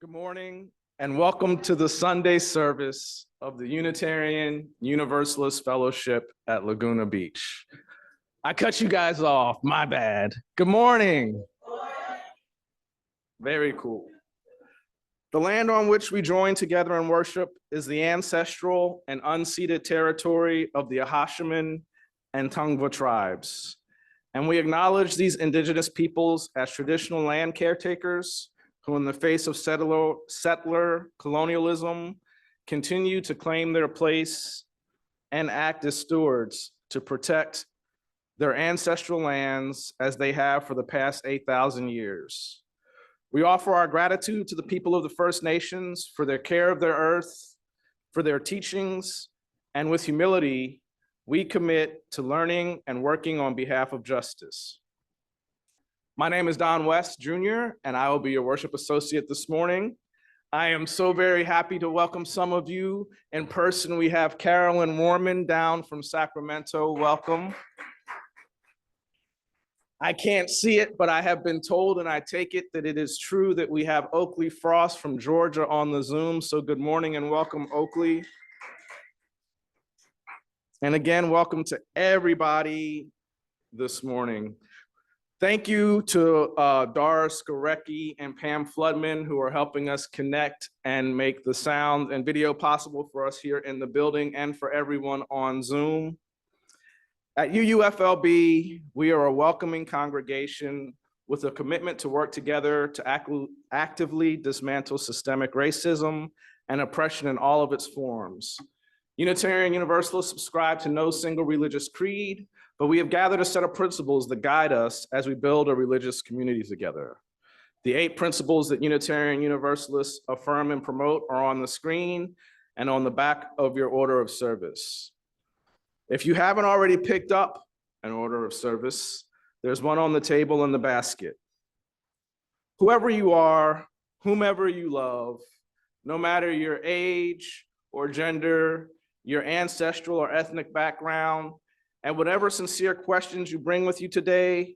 Good morning and welcome to the Sunday service of the Unitarian Universalist Fellowship at Laguna Beach. I cut you guys off, my bad. Good morning. Very cool. The land on which we join together in worship is the ancestral and unceded territory of the Ahashiman and Tongva tribes. And we acknowledge these indigenous peoples as traditional land caretakers who in the face of settler colonialism continue to claim their place and act as stewards to protect their ancestral lands as they have for the past 8,000 years. We offer our gratitude to the people of the First Nations for their care of their earth, for their teachings, and with humility, we commit to learning and working on behalf of justice. My name is Don West Jr., and I will be your worship associate this morning. I am so very happy to welcome some of you in person. We have Carolyn Warman down from Sacramento. Welcome. I can't see it, but I have been told, and I take it that it is true that we have Oakley Frost from Georgia on the Zoom. So good morning and welcome, Oakley. And again, welcome to everybody this morning. Thank you to Dara, Skarecky, and Pam Floodman, who are helping us connect and make the sound and video possible for us here in the building and for everyone on Zoom. At UUFLB, we are a welcoming congregation with a commitment to work together to actively dismantle systemic racism and oppression in all of its forms. Unitarian Universalists subscribe to no single religious creed, but we have gathered a set of principles that guide us as we build a religious community together. The 8 principles that Unitarian Universalists affirm and promote are on the screen and on the back of your order of service. If you haven't already picked up an order of service, there's one on the table in the basket. Whoever you are, whomever you love, no matter your age or gender, your ancestral or ethnic background, and whatever sincere questions you bring with you today,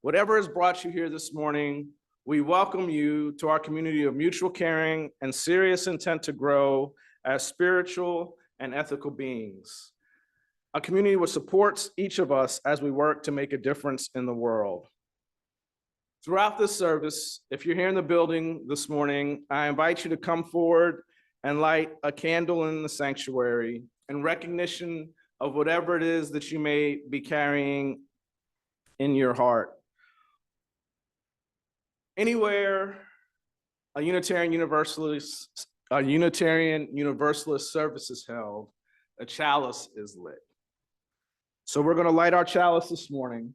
whatever has brought you here this morning, we welcome you to our community of mutual caring and serious intent to grow as spiritual and ethical beings. A community which supports each of us as we work to make a difference in the world. Throughout this service, if you're here in the building this morning, I invite you to come forward and light a candle in the sanctuary in recognition of whatever it is that you may be carrying in your heart. Anywhere a Unitarian Universalist service is held, a chalice is lit. So we're going to light our chalice this morning.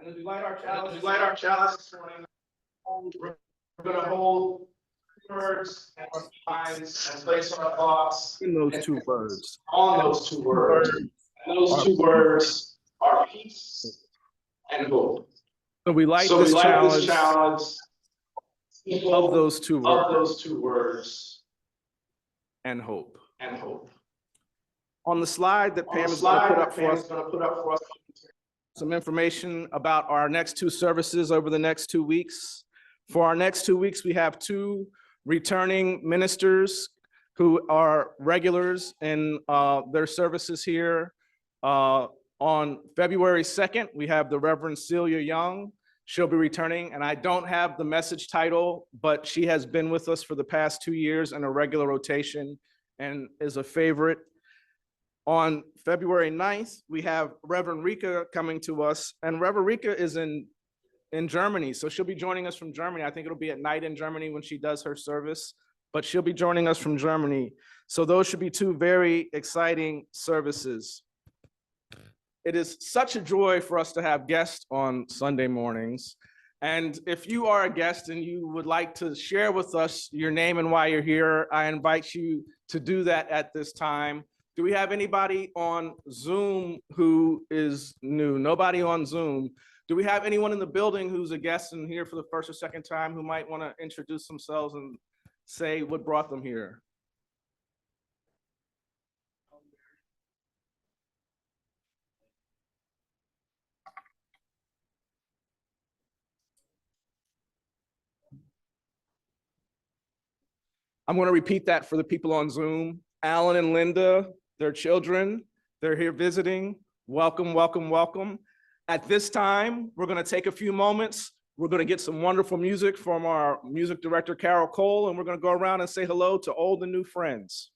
And as we light our chalice this morning, we're going to hold words and our minds and place our thoughts in those 2 words. On those 2 words. And those 2 words are peace and hope. So we light this chalice of those 2 words. And hope. On the slide that Pam is going to put up for us, some information about our next 2 services over the next 2 weeks. For our next 2 weeks, we have 2 returning ministers who are regulars in their services here. On February 2nd, we have the Reverend Celia Young. She'll be returning, and I don't have the message title, but she has been with us for the past 2 years in a regular rotation and is a favorite. On February 9th, we have Reverend Rika coming to us, and Reverend Rika is in Germany, so she'll be joining us from Germany. I think it'll be at night in Germany when she does her service, but she'll be joining us from Germany. So those should be 2 very exciting services. It is such a joy for us to have guests on Sunday mornings. And if you are a guest and you would like to share with us your name and why you're here, I invite you to do that at this time. Do we have anybody on Zoom who is new? Nobody on Zoom. Do we have anyone in the building who's a guest and here for the first or second time who might want to introduce themselves and say what brought them here? I'm going to repeat that for the people on Zoom. Alan and Linda, their children, they're here visiting. Welcome, welcome, welcome. At this time, we're going to take a few moments. We're going to get some wonderful music from our music director, Carol Cole, and we're going to go around and say hello to old and new friends.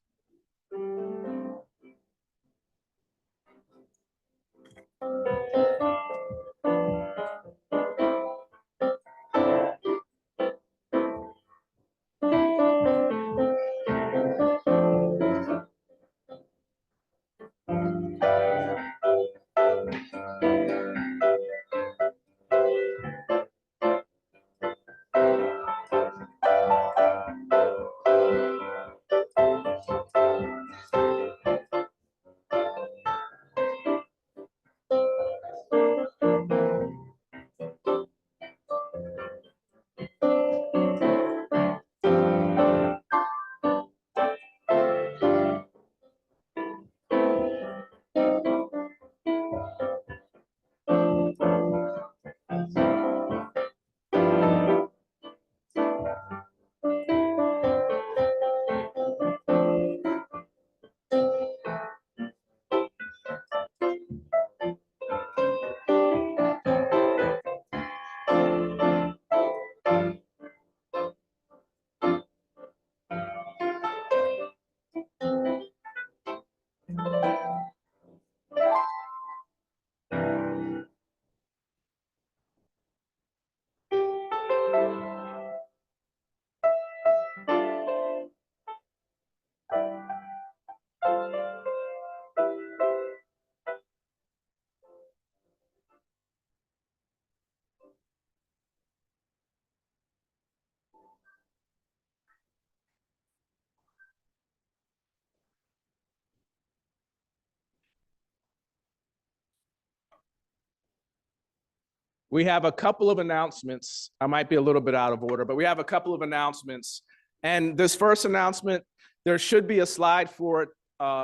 We have a couple of announcements. I might be a little bit out of order, but we have a couple of announcements. And this first announcement, there should be a slide for it,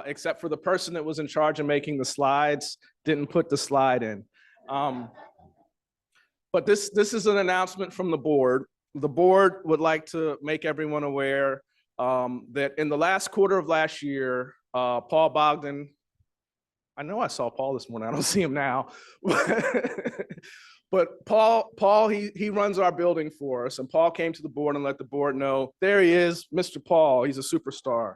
except for the person that was in charge of making the slides didn't put the slide in. But this is an announcement from the board. The board would like to make everyone aware that in the last quarter of last year, Paul Bogdan, I know I saw Paul this morning, I don't see him now. But Paul, he runs our building for us, and Paul came to the board and let the board know, there he is, Mr. Paul, he's a superstar.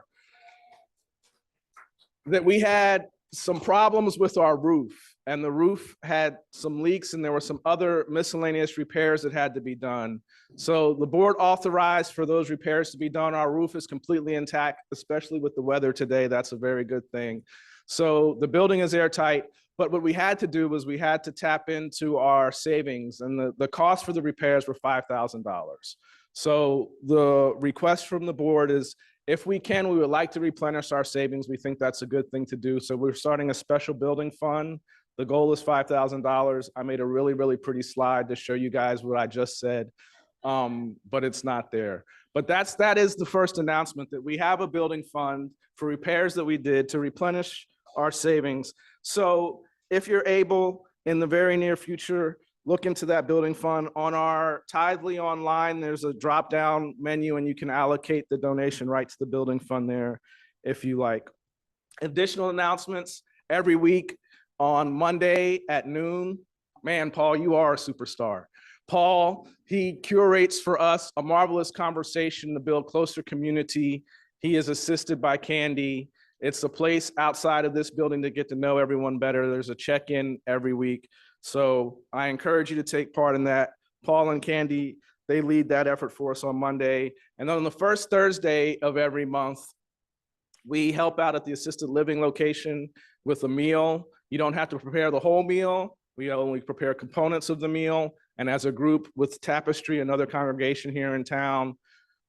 That we had some problems with our roof, and the roof had some leaks, and there were some other miscellaneous repairs that had to be done. So the board authorized for those repairs to be done. Our roof is completely intact, especially with the weather today. That's a very good thing. So the building is airtight. But what we had to do was we had to tap into our savings, and the cost for the repairs were $5,000. So the request from the board is, if we can, we would like to replenish our savings. We think that's a good thing to do. So we're starting a special building fund. The goal is $5,000. I made a really, really pretty slide to show you guys what I just said, but it's not there. But that is the first announcement, that we have a building fund for repairs that we did to replenish our savings. So if you're able, in the very near future, look into that building fund. On our Tithely online, there's a drop-down menu, and you can allocate the donation right to the building fund there if you like. Additional announcements every week on Monday at noon. Man, Paul, you are a superstar. Paul, he curates for us a marvelous conversation to build closer community. He is assisted by Candy. It's a place outside of this building to get to know everyone better. There's a check-in every week. So I encourage you to take part in that. Paul and Candy, they lead that effort for us on Monday. And then on the first Thursday of every month, we help out at the assisted living location with a meal. You don't have to prepare the whole meal. We only prepare components of the meal. And as a group with Tapestry, another congregation here in town,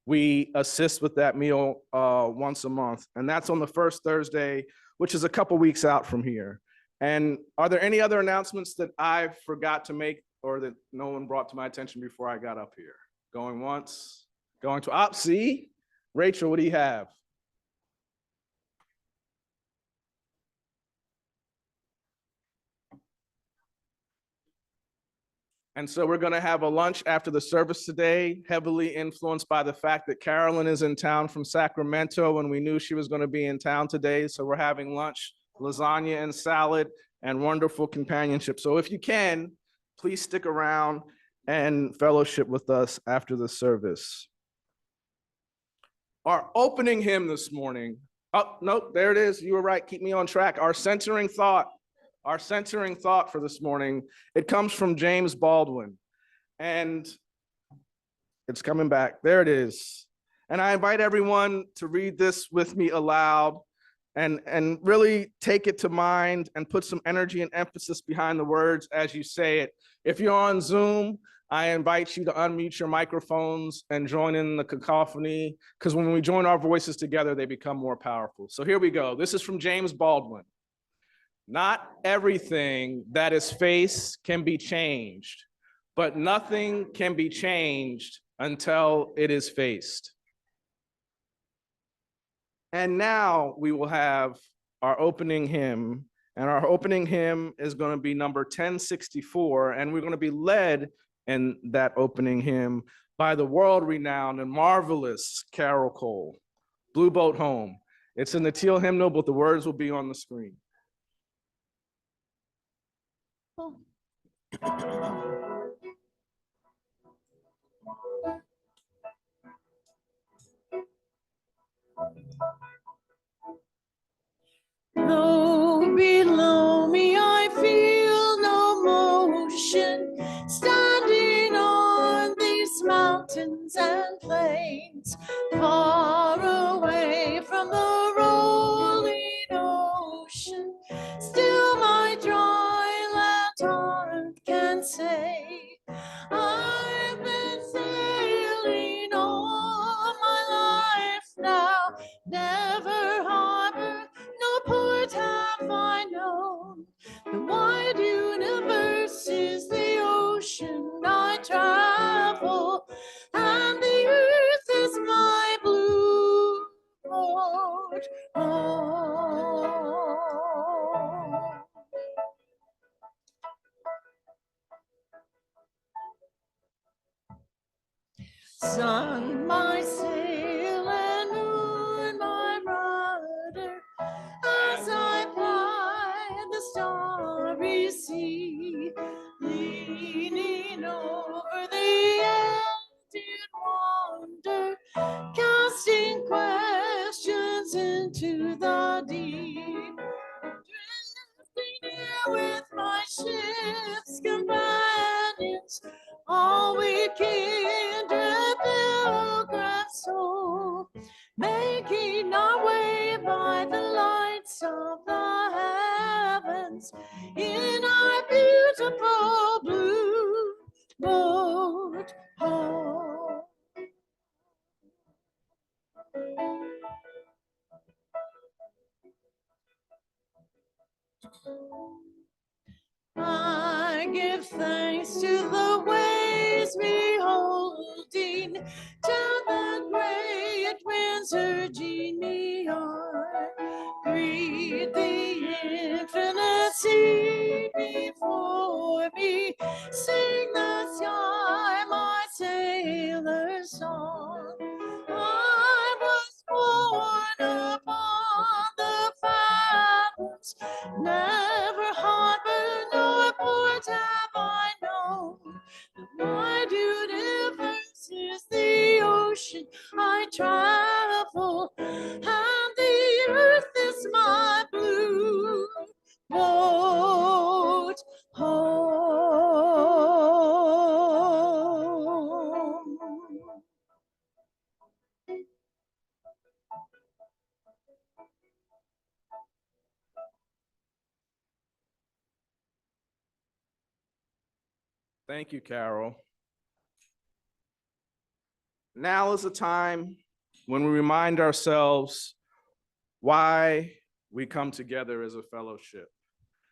we assist with that meal once a month. And that's on the first Thursday, which is a couple weeks out from here. And are there any other announcements that I forgot to make or that no one brought to my attention before I got up here? Going once, going to, see? Rachel, what do you have? And so we're going to have a lunch after the service today, heavily influenced by the fact that Carolyn is in town from Sacramento, and we knew she was going to be in town today. So we're having lunch, lasagna and salad, and wonderful companionship. So if you can, please stick around and fellowship with us after the service. Our opening hymn this morning. Oh, nope, there it is. You were right. Keep me on track. Our centering thought for this morning, it comes from James Baldwin, and it's coming back. There it is. And I invite everyone to read this with me aloud and really take it to mind and put some energy and emphasis behind the words as you say it. If you're on Zoom, I invite you to unmute your microphones and join in the cacophony, because when we join our voices together, they become more powerful. So here we go. This is from James Baldwin. Not everything that is faced can be changed, but nothing can be changed until it is faced. And now we will have our opening hymn, and our opening hymn is going to be number 1064, and we're going to be led in that opening hymn by the world-renowned and marvelous Carol Cole, Blue Boat Home. It's in the teal hymnal, but the words will be on the screen. Though below me I feel no motion, standing on these mountains and plains, far away from the rolling ocean, still my dry land heart can say, I've been sailing all my life now, never harbor no port have I known. The wide universe is the ocean I travel, and the earth is my blue boat home. Sun, my sail, and moon, my rudder, as I ply the starry sea, leaning over the end in wonder, casting questions into the deep, drifting here with my ship's companions, all we kindred pilgrim soul, making our way by the lights of the heavens in our beautiful blue boat home. I give thanks to the ways beholding, to the great winds urging me on. Greet the infinite sea before me, sing the sky my sailor's song. I was born upon the fathoms, never harbor nor port have I known. The wide universe is the ocean I travel, and the earth is my blue boat home. Thank you, Carol. Now is the time when we remind ourselves why we come together as a fellowship.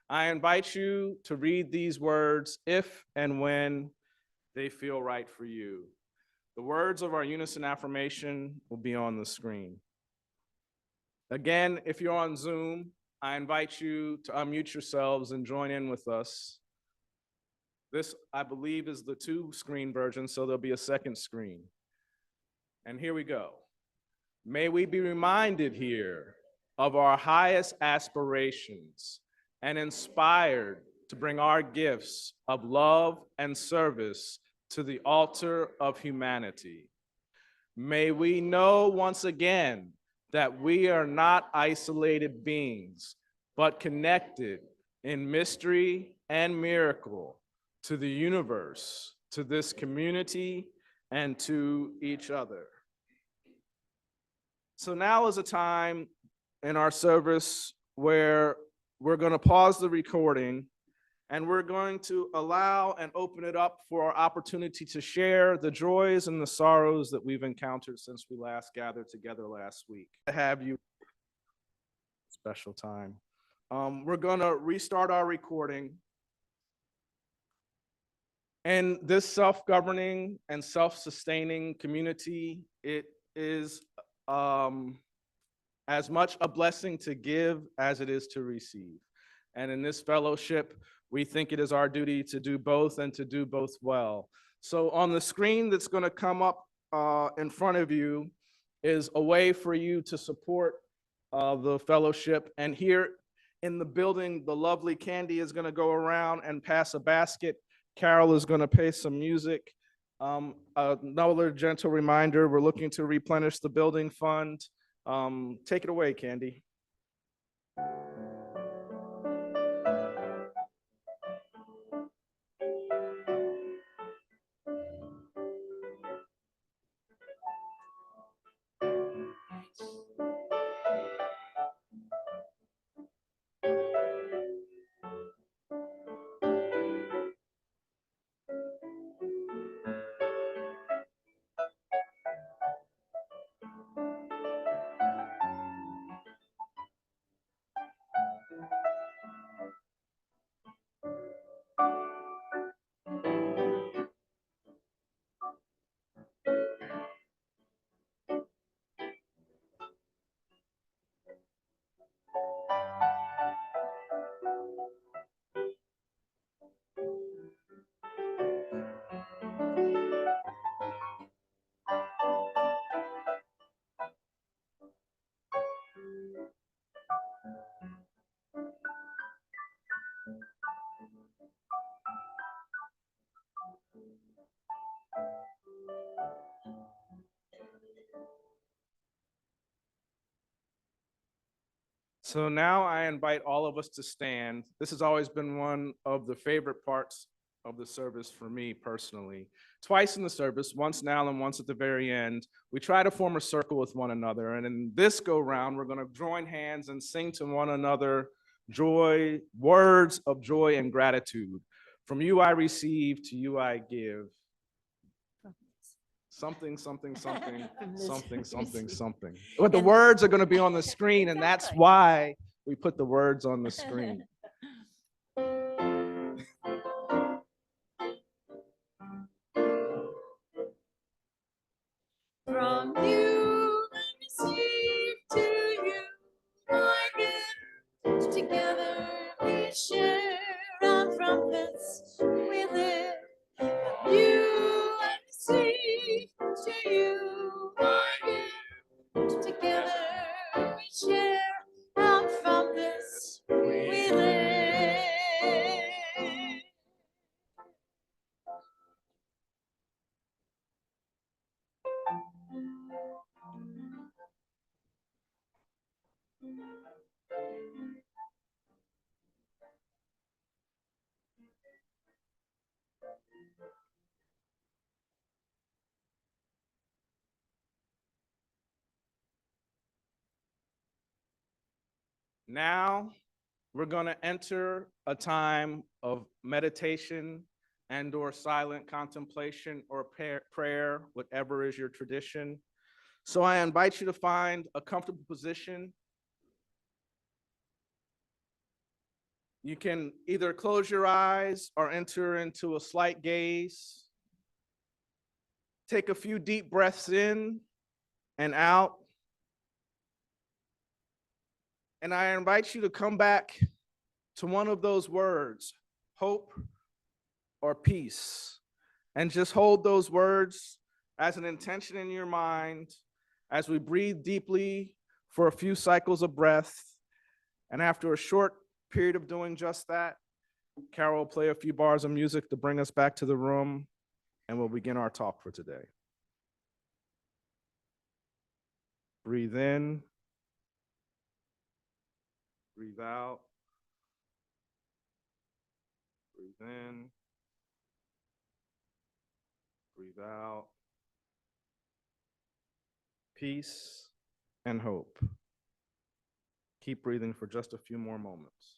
I invite you to read these words if and when they feel right for you. The words of our unison affirmation will be on the screen. Again, if you're on Zoom, I invite you to unmute yourselves and join in with us. This, I believe, is the 2-screen version, so there'll be a second screen. And here we go. May we be reminded here of our highest aspirations and inspired to bring our gifts of love and service to the altar of humanity. May we know once again that we are not isolated beings, but connected in mystery and miracle to the universe, to this community, and to each other. So now is a time in our service where we're going to pause the recording and we're going to allow and open it up for our opportunity to share the joys and the sorrows that we've encountered since we last gathered together last week. To have you special time. We're going to restart our recording. And this self-governing and self-sustaining community, it is as much a blessing to give as it is to receive. And in this fellowship, we think it is our duty to do both and to do both well. So on the screen that's going to come up in front of you is a way for you to support the fellowship. And here in the building, the lovely Candy is going to go around and pass a basket. Carol is going to play some music. Another gentle reminder, we're looking to replenish the building fund. Take it away, Candy. So now I invite all of us to stand. This has always been one of the favorite parts of the service for me personally. Twice in the service, once now and once at the very end, we try to form a circle with one another. And in this go round, we're going to join hands and sing to one another joy, words of joy and gratitude. From you I receive, to you I give. Something, something, something, something, something, something. But the words are going to be on the screen, and that's why we put the words on the screen. From you I receive, to you I give. Together we share, and from this we live. From you I receive, to you I give. Together we share, and from this we live. Now, we're going to enter a time of meditation and or silent contemplation or prayer, whatever is your tradition. So I invite you to find a comfortable position. You can either close your eyes or enter into a slight gaze. Take a few deep breaths in and out. And I invite you to come back to one of those words: hope, or peace. And just hold those words as an intention in your mind as we breathe deeply for a few cycles of breath. And after a short period of doing just that, Carol will play a few bars of music to bring us back to the room, and we'll begin our talk for today. Breathe in, breathe out, breathe in, breathe out. Peace and hope. Keep breathing for just a few more moments.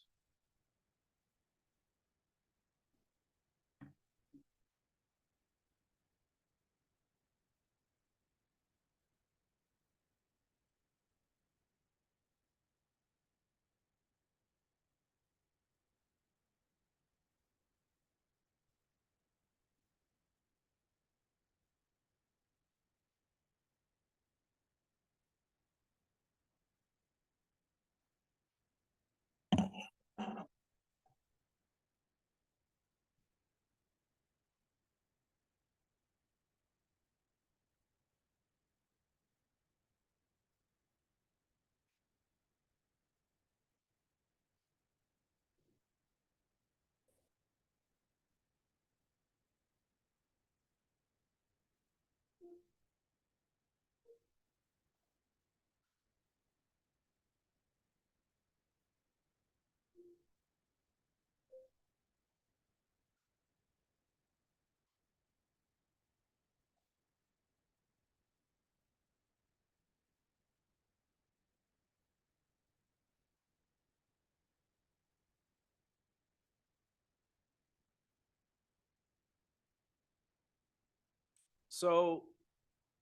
So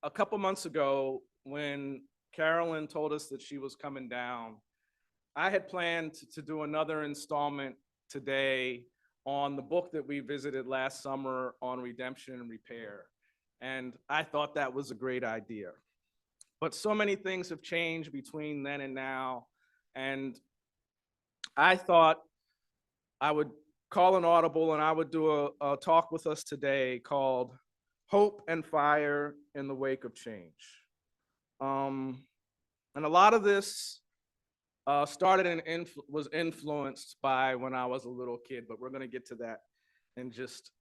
a couple months ago, when Carolyn told us that she was coming down, I had planned to do another installment today on the book that we visited last summer on redemption and repair. And I thought that was a great idea. But so many things have changed between then and now. And I thought I would call an audible and I would do a talk with us today called Hope and Fire in the Wake of Change. And a lot of this started and was influenced by when I was a little kid, but we're gonna get to that in just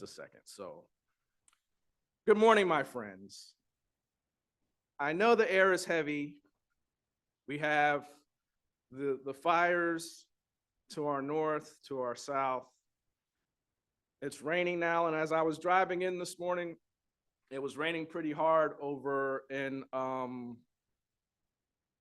a second. So, good morning, my friends. I know the air is heavy. We have the fires to our north, to our south. It's raining now, and as I was driving in this morning, it was raining pretty hard over in, oh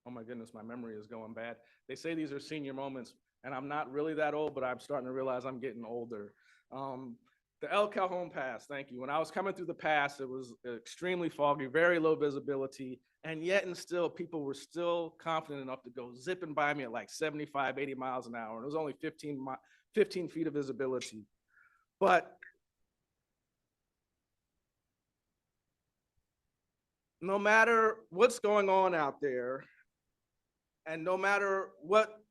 my goodness, my memory is going bad. They say these are senior moments, and I'm not really that old, but I'm starting to realize I'm getting older. The El Calhoun Pass, thank you. When I was coming through the pass, it was extremely foggy, very low visibility, and yet and still, people were still confident enough to go zipping by me at like 75, 80 miles an hour, and it was only 15 feet of visibility. But no matter what's going on out there, and no matter what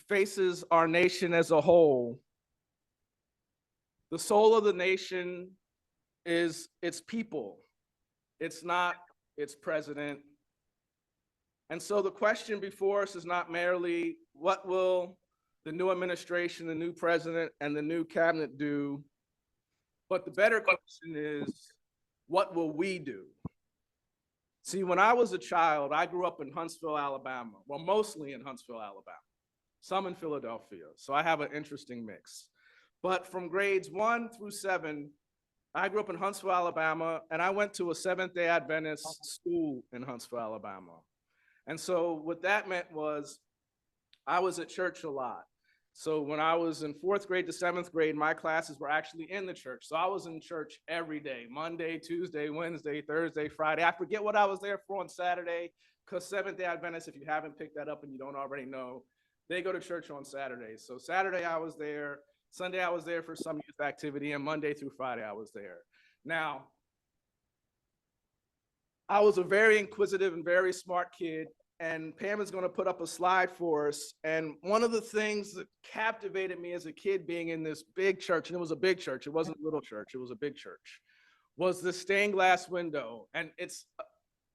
faces our nation as a whole, the soul of the nation is its people. It's not its president. And so the question before us is not merely what will the new administration, the new president, and the new cabinet do, but the better question is, what will we do? See, when I was a child, I grew up in Huntsville, Alabama. Well, mostly in Huntsville, Alabama, some in Philadelphia. So I have an interesting mix. But from grades 1 through 7, I grew up in Huntsville, Alabama, and I went to a Seventh-day Adventist school in Huntsville, Alabama. And so what that meant was I was at church a lot. So when I was in 4th grade to 7th grade, my classes were actually in the church. So I was in church every day, Monday, Tuesday, Wednesday, Thursday, Friday. I forget what I was there for on Saturday, because Seventh-day Adventists, if you haven't picked that up and you don't already know, they go to church on Saturdays. So Saturday I was there, Sunday I was there for some youth activity, and Monday through Friday I was there. Now, I was a very inquisitive and very smart kid, and Pam is going to put up a slide for us. And one of the things that captivated me as a kid being in this big church, and it was a big church, it wasn't a little church, it was a big church, was the stained glass window. And it's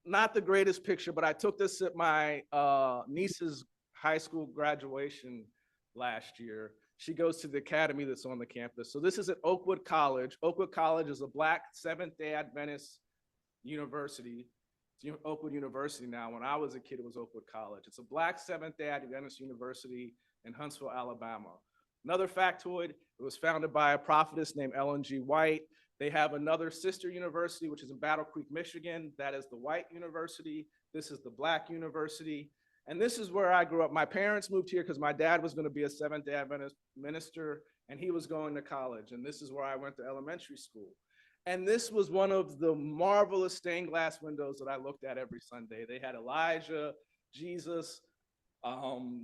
not the greatest picture, but I took this at my niece's high school graduation last year. She goes to the academy that's on the campus. So this is at Oakwood College. Oakwood College is a Black Seventh-day Adventist university. It's Oakwood University now. When I was a kid, it was Oakwood College. It's a Black Seventh-day Adventist university in Huntsville, Alabama. Another factoid, it was founded by a prophetess named Ellen G. White. They have another sister university, which is in Battle Creek, Michigan. That is the White University. This is the Black University. And this is where I grew up. My parents moved here because my dad was going to be a Seventh-day Adventist minister, and he was going to college. And this is where I went to elementary school. And this was one of the marvelous stained glass windows that I looked at every Sunday. They had Elijah, Jesus,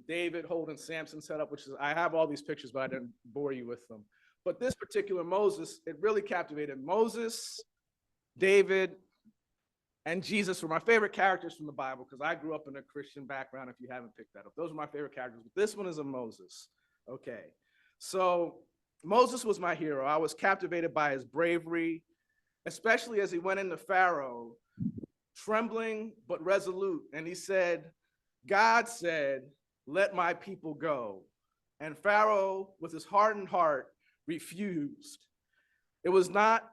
David holding Samson set up, which is, I have all these pictures, but I didn't bore you with them. But this particular Moses, it really captivated. Moses, David, and Jesus were my favorite characters from the Bible because I grew up in a Christian background, if you haven't picked that up. Those are my favorite characters, but this one is a Moses. Okay, so Moses was my hero. I was captivated by his bravery, especially as he went into Pharaoh, trembling but resolute. And he said, God said, let my people go. And Pharaoh, with his hardened heart, refused. It was not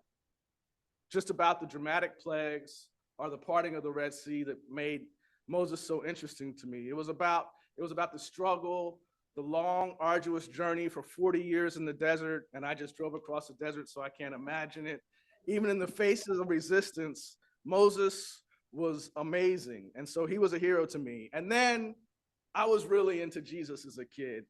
just about the dramatic plagues or the parting of the Red Sea that made Moses so interesting to me. It was about the struggle, the long, arduous journey for 40 years in the desert, and I just drove across the desert, so I can't imagine it. Even in the face of resistance, Moses was amazing, and so he was a hero to me. And then I was really into Jesus as a kid.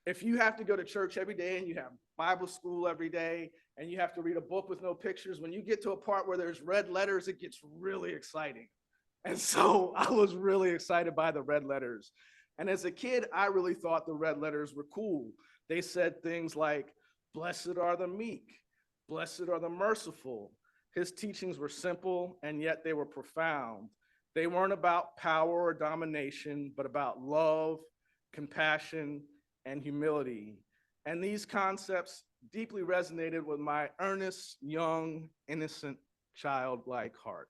If you have to go to church every day and you have Bible school every day and you have to read a book with no pictures, when you get to a part where there's red letters, it gets really exciting. And so I was really excited by the red letters. And as a kid, I really thought the red letters were cool. They said things like, blessed are the meek, blessed are the merciful. His teachings were simple, and yet they were profound. They weren't about power or domination, but about love, compassion, and humility. And these concepts deeply resonated with my earnest, young, innocent, childlike heart.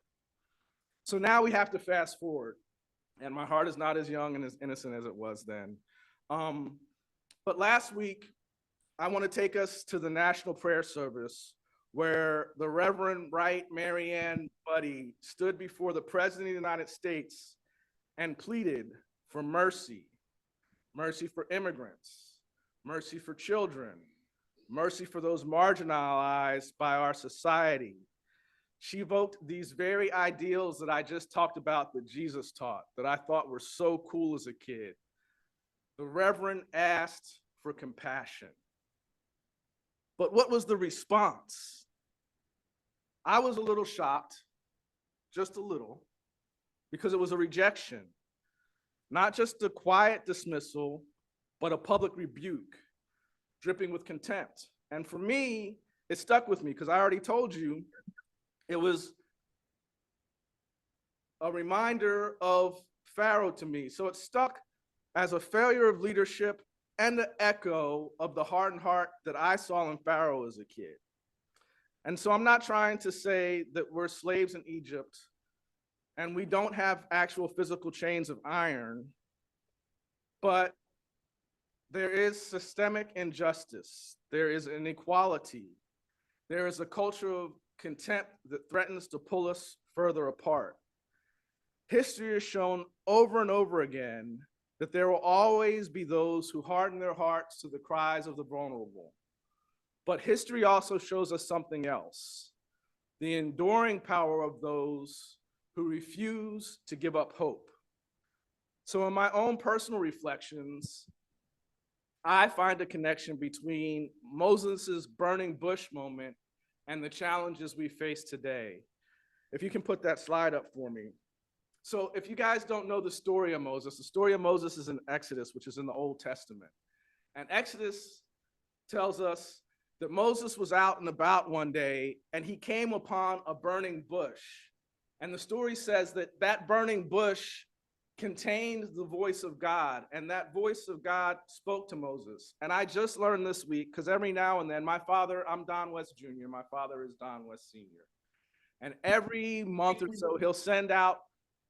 So now we have to fast forward, and my heart is not as young and as innocent as it was then. But last week, I want to take us to the National Prayer Service, where the Reverend Wright Marianne Buddy stood before the President of the United States and pleaded for mercy. Mercy for immigrants, mercy for children, mercy for those marginalized by our society. She evoked these very ideals that I just talked about that Jesus taught, that I thought were so cool as a kid. The Reverend asked for compassion. But what was the response? I was a little shocked, just a little, because it was a rejection. Not just a quiet dismissal, but a public rebuke, dripping with contempt. And for me, it stuck with me because I already told you it was a reminder of Pharaoh to me. So it stuck as a failure of leadership and the echo of the hardened heart that I saw in Pharaoh as a kid. And so I'm not trying to say that we're slaves in Egypt and we don't have actual physical chains of iron, but there is systemic injustice. There is inequality. There is a culture of contempt that threatens to pull us further apart. History has shown over and over again that there will always be those who harden their hearts to the cries of the vulnerable. But history also shows us something else: the enduring power of those who refuse to give up hope. So in my own personal reflections, I find a connection between Moses's burning bush moment and the challenges we face today. If you can put that slide up for me. So if you guys don't know the story of Moses, the story of Moses is in Exodus, which is in the Old Testament. And Exodus tells us that Moses was out and about one day and he came upon a burning bush. And the story says that that burning bush contained the voice of God, and that voice of God spoke to Moses. And I just learned this week, because every now and then, I'm Don West Jr., my father is Don West Sr. And every month or so, he'll send out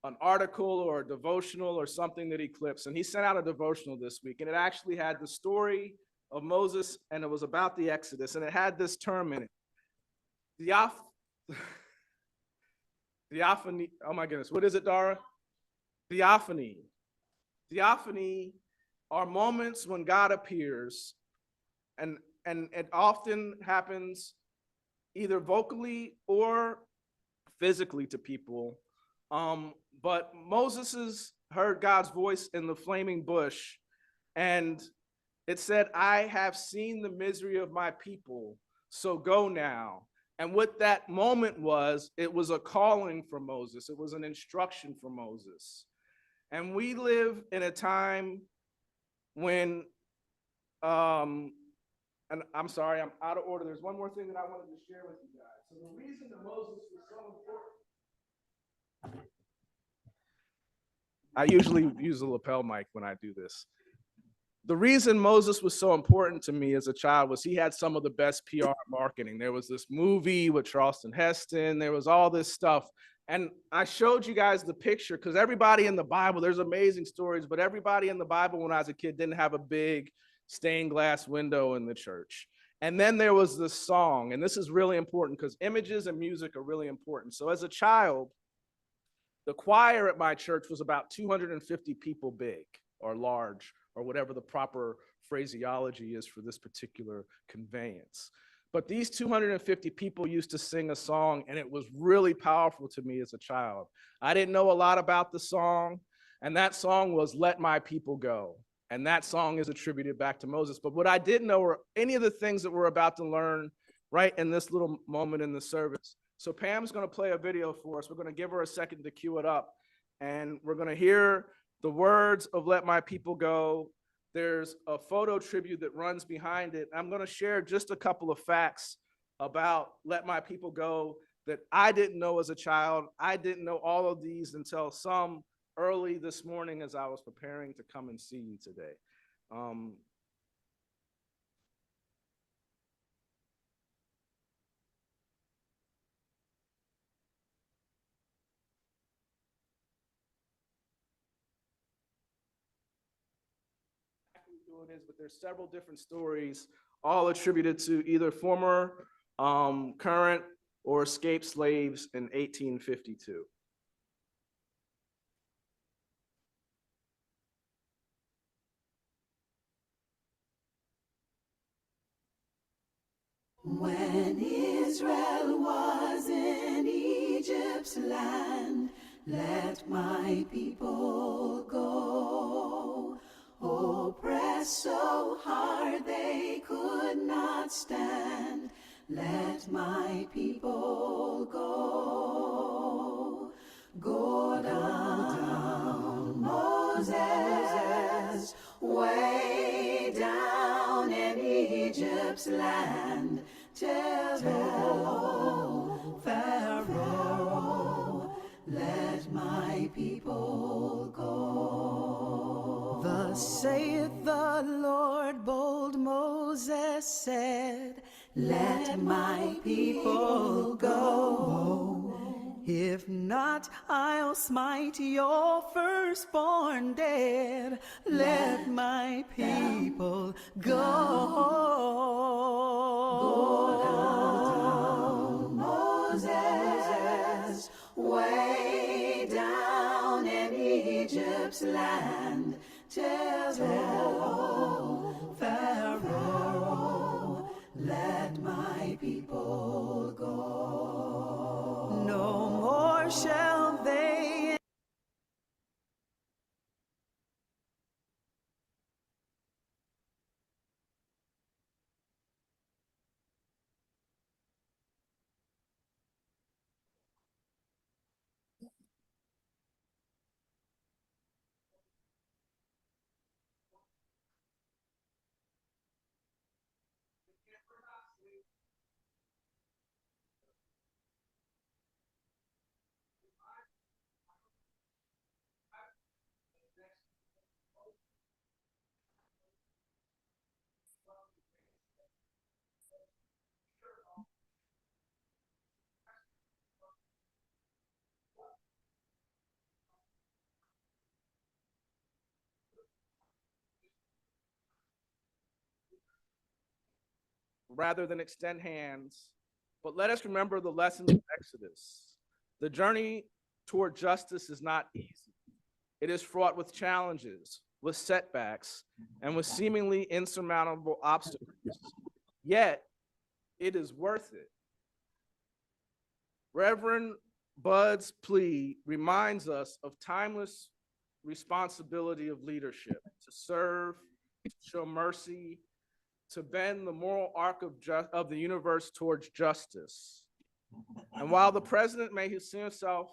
an article or a devotional or something that he clips. And he sent out a devotional this week, and it actually had the story of Moses, and it was about the Exodus, and it had this term in it. Theophany. Oh my goodness, what is it, Dara? Theophany. Theophany are moments when God appears, and it often happens either vocally or physically to people. But Moses heard God's voice in the flaming bush, and it said, I have seen the misery of my people, so go now. And what that moment was, it was a calling for Moses. It was an instruction for Moses. And we live in a time when, and I'm sorry, I'm out of order. There's one more thing that I wanted to share with you guys. So the reason that Moses was so important, I usually use a lapel mic when I do this. The reason Moses was so important to me as a child was he had some of the best PR marketing. There was this movie with Charleston Heston. There was all this stuff. And I showed you guys the picture because everybody in the Bible, there's amazing stories, but everybody in the Bible when I was a kid didn't have a big stained glass window in the church. And then there was this song, and this is really important because images and music are really important. So as a child, the choir at my church was about 250 people big or large, or whatever the proper phraseology is for this particular conveyance. But these 250 people used to sing a song, and it was really powerful to me as a child. I didn't know a lot about the song, and that song was Let My People Go. And that song is attributed back to Moses. But what I didn't know were any of the things that we're about to learn right in this little moment in the service. So Pam's gonna play a video for us. We're gonna give her a second to cue it up, and we're gonna hear the words of Let My People Go. There's a photo tribute that runs behind it. I'm going to share just a couple of facts about Let My People Go that I didn't know as a child. I didn't know all of these until some early this morning as I was preparing to come and see you today. Is, but there's several different stories, all attributed to either former, current, or escaped slaves in 1852. When Israel was in Egypt's land, let my people go. Oppressed so hard they could not stand, let my people go. Go down, Moses, way down in Egypt's land. Tell Pharaoh, let my people go. Thus saith the Lord, bold Moses said, let my people go. If not, I'll smite your firstborn dead. Let my people go. Go down, Moses, way down in Egypt's land. Tell Pharaoh, let my people go. No more shall they rather than extend hands, but let us remember the lessons of Exodus. The journey toward justice is not easy. It is fraught with challenges, with setbacks, and with seemingly insurmountable obstacles. Yet, it is worth it. Reverend Bud's plea reminds us of timeless responsibility of leadership to serve, to show mercy, to bend the moral arc of the universe towards justice. And while the president may see himself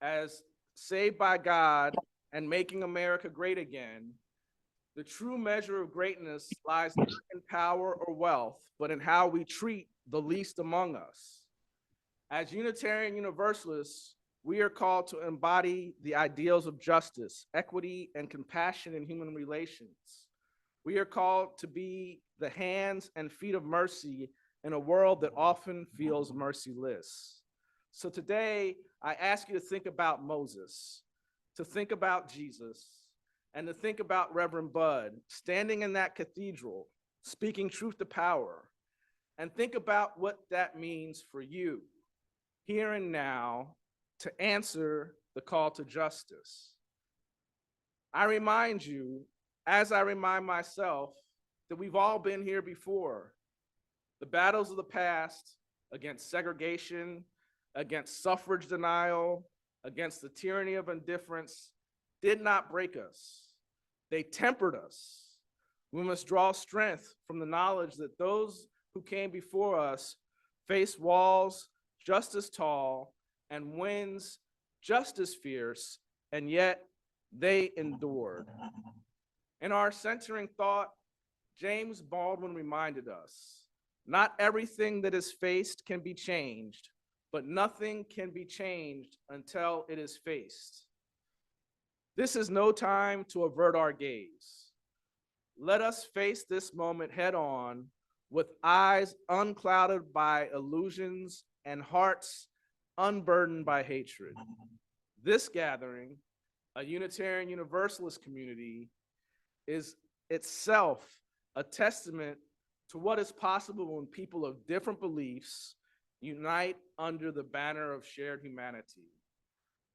as saved by God and making America great again, the true measure of greatness lies not in power or wealth, but in how we treat the least among us. As Unitarian Universalists, we are called to embody the ideals of justice, equity, and compassion in human relations. We are called to be the hands and feet of mercy in a world that often feels merciless. So today, I ask you to think about Moses, to think about Jesus, and to think about Reverend Bud standing in that cathedral, speaking truth to power, and think about what that means for you, here and now, to answer the call to justice. I remind you, as I remind myself, that we've all been here before. The battles of the past against segregation, against suffrage denial, against the tyranny of indifference did not break us. They tempered us. We must draw strength from the knowledge that those who came before us faced walls just as tall and winds just as fierce, and yet they endured. In our centering thought, James Baldwin reminded us, not everything that is faced can be changed, but nothing can be changed until it is faced. This is no time to avert our gaze. Let us face this moment head on with eyes unclouded by illusions and hearts unburdened by hatred. This gathering, a Unitarian Universalist community, is itself a testament to what is possible when people of different beliefs unite under the banner of shared humanity.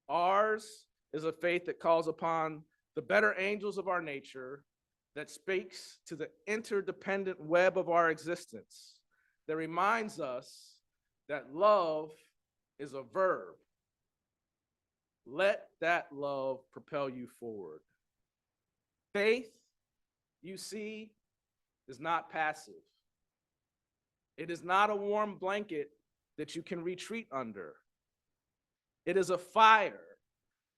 Ours is a faith that calls upon the better angels of our nature, that speaks to the interdependent web of our existence, that reminds us that love is a verb. Let that love propel you forward. Faith, you see, is not passive. It is not a warm blanket that you can retreat under. It is a fire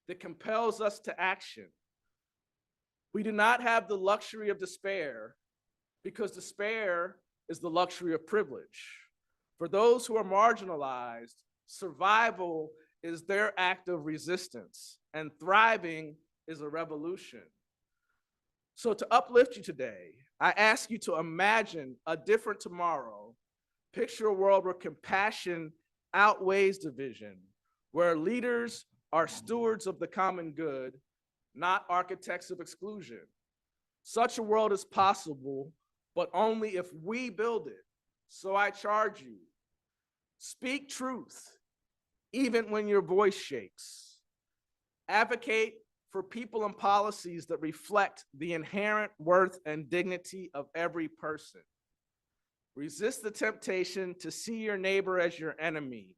that compels us to action. We do not have the luxury of despair, because despair is the luxury of privilege. For those who are marginalized, survival is their act of resistance, and thriving is a revolution. So to uplift you today, I ask you to imagine a different tomorrow. Picture a world where compassion outweighs division, where leaders are stewards of the common good, not architects of exclusion. Such a world is possible, but only if we build it. So I charge you, speak truth, even when your voice shakes. Advocate for people and policies that reflect the inherent worth and dignity of every person. Resist the temptation to see your neighbor as your enemy.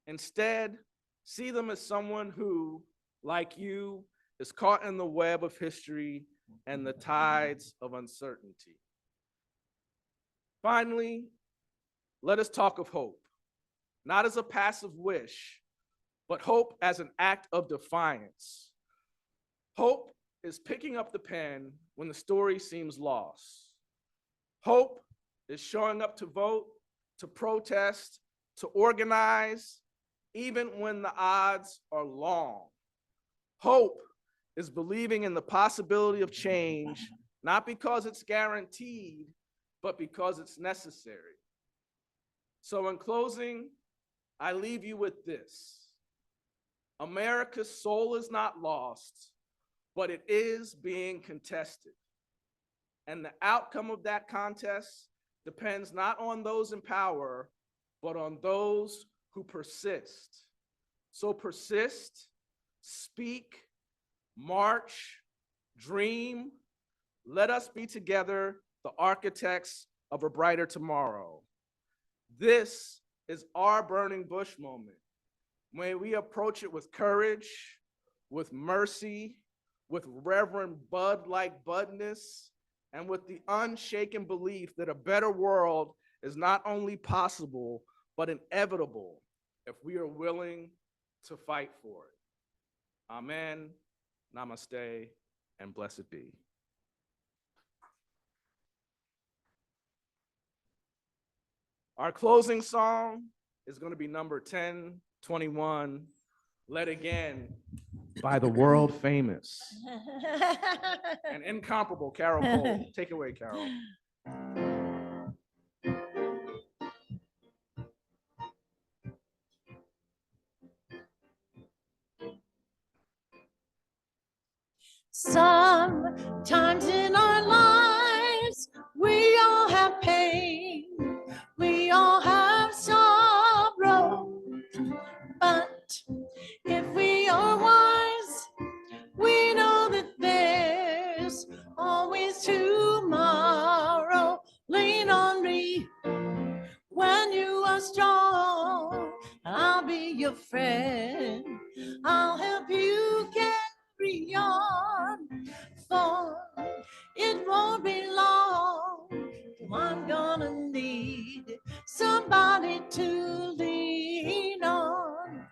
Instead, see them as someone who, like you, is caught in the web of history and the tides of uncertainty. Finally, let us talk of hope, not as a passive wish, but hope as an act of defiance. Hope is picking up the pen when the story seems lost. Hope is showing up to vote, to protest, to organize, even when the odds are long. Hope is believing in the possibility of change, not because it's guaranteed, but because it's necessary. So in closing, I leave you with this. America's soul is not lost, but it is being contested. And the outcome of that contest depends not on those in power, but on those who persist. So persist, speak, march, dream. Let us be together the architects of a brighter tomorrow. This is our burning bush moment. May we approach it with courage, with mercy, with Reverend Bud-like budness, and with the unshaken belief that a better world is not only possible, but inevitable if we are willing to fight for it. Amen, namaste, and blessed be. Our closing song is going to be number 1021, Let Again, by the world famous and incomparable Carol Cole. Take it away, Carol. Sometimes in our lives, we all have pain, we all have sorrow, but if we are wise, we know that there's always tomorrow. Lean on me when you are strong. I'll be your friend. I'll help you carry on. For it won't be long. I'm gonna need somebody to lean on.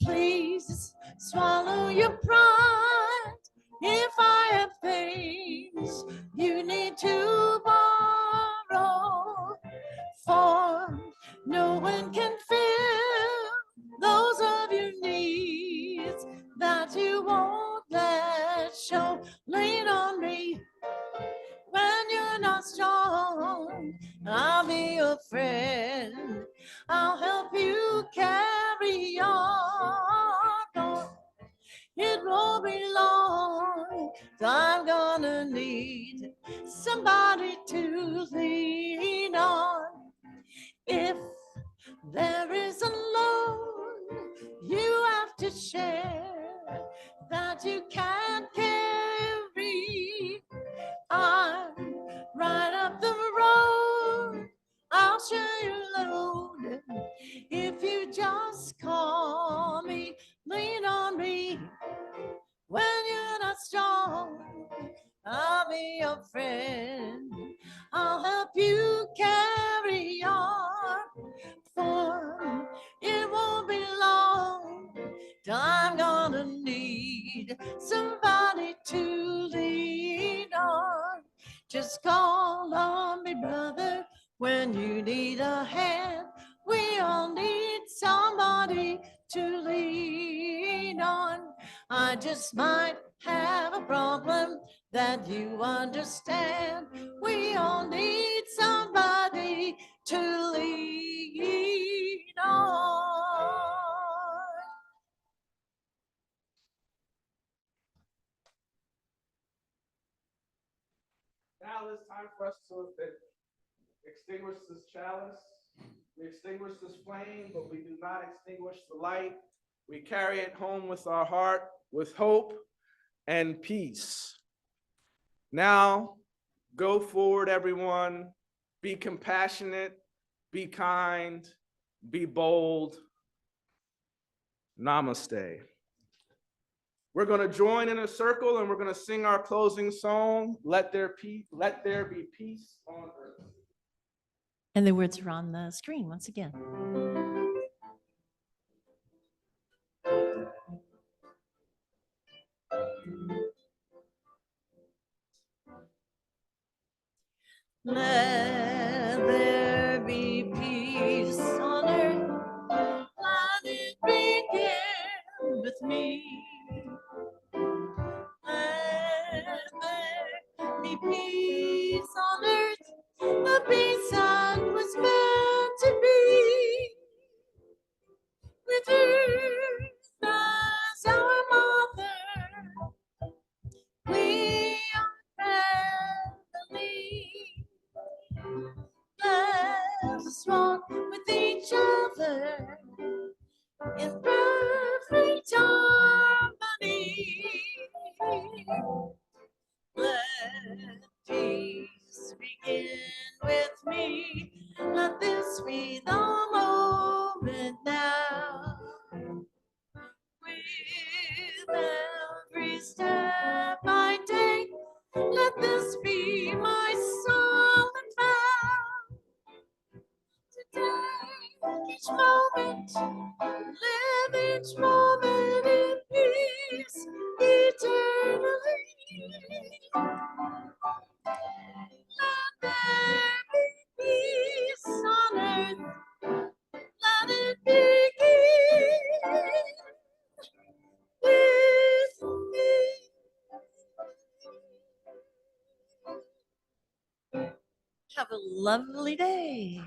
Please swallow your pride. If I have things you need to borrow, for no one can fill those of your needs that you won't let show. Lean on me when you're not strong. I'll be your friend. I'll help you carry on. It won't be long. I'm gonna need somebody to lean on. If there is a load you have to share that you can't carry, I'm right up the road. I'll share your load if you just call me. Lean on me when you're not strong. I'll be your friend. I'll help you carry on. For it won't be long. I'm gonna need somebody to lean on. Just call on me, brother, when you need a hand. We all need somebody to lean on. I just might have a problem that you understand. We all need somebody to lean on. Now it's time for us to extinguish this chalice. We extinguish this flame, but we do not extinguish the light. We carry it home with our heart, with hope and peace. Now, go forward, everyone. Be compassionate, be kind, be bold. Namaste. We're going to join in a circle and we're going to sing our closing song, Let There Be Peace on Earth. And the words are on the screen once again. Let there be peace on earth. Let it begin with me. Let there be peace on earth. The peace that was meant to be. With earth as our mother, we are heavenly us walk with each other in perfect harmony. Let peace begin with me. Let this be the moment now. With every step I take, let this be my song and vow. Today, each moment, live each moment in peace eternally. Let there be peace on earth. Let it begin with me. Have a lovely day.